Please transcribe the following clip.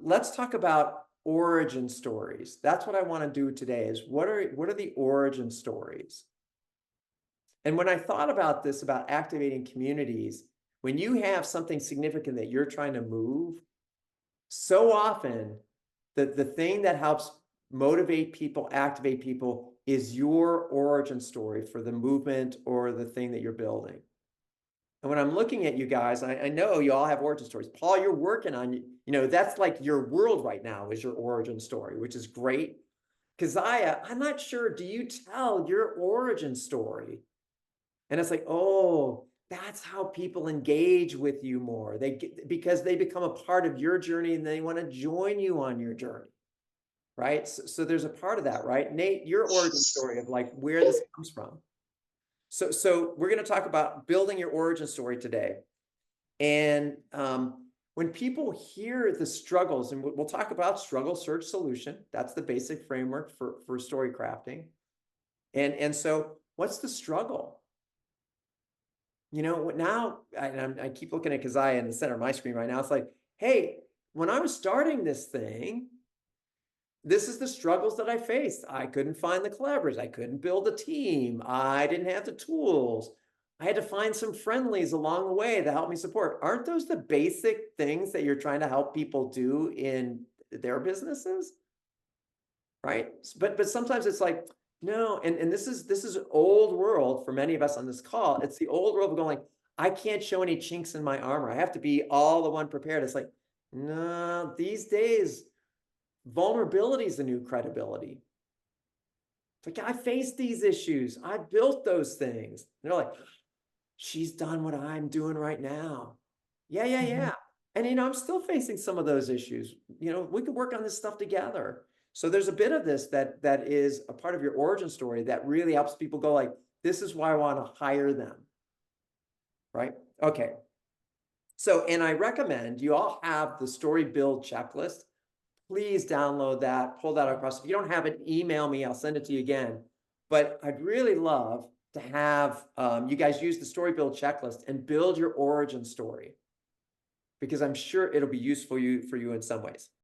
let's talk about origin stories. That's what I want to do today is what are the origin stories? And when I thought about this, about activating communities, when you have something significant that you're trying to move, so often the thing that helps motivate people, activate people is your origin story for the movement or the thing that you're building. And when I'm looking at you guys, I know you all have origin stories. Paul, you're working on, that's like your world right now is your origin story, which is great. Keziah, I'm not sure, do you tell your origin story? And it's like, oh, that's how people engage with you more. Because they become a part of your journey and they want to join you on your journey, right? So there's a part of that, right? Nate, your origin story of like where this comes from. So we're going to talk about building your origin story today. And when people hear the struggles, and we'll talk about struggle, search, solution, that's the basic framework for story crafting. And so what's the struggle? Now I keep looking at Keziah in the center of my screen right now. It's like, hey, when I was starting this thing, this is the struggles that I faced. I couldn't find the collaborators. I couldn't build a team. I didn't have the tools. I had to find some friendlies along the way to help me support. Aren't those the basic things that you're trying to help people do in their businesses? Right? But sometimes it's like, no, and this is old world for many of us on this call. It's the old world of going like, I can't show any chinks in my armor. I have to be all the one prepared. It's like, no, these days, vulnerability is the new credibility. It's like, I faced these issues. I built those things. And they're like, she's done what I'm doing right now. Yeah. And, I'm still facing some of those issues. We could work on this stuff together. So there's a bit of this that is a part of your origin story that really helps people go like, this is why I want to hire them. Right? Okay. So, and I recommend you all have the story build checklist. Please download that, pull that across. If you don't have it, email me. I'll send it to you again. But I'd really love to have you guys use the story build checklist and build your origin story, because I'm sure it'll be useful for you in some ways.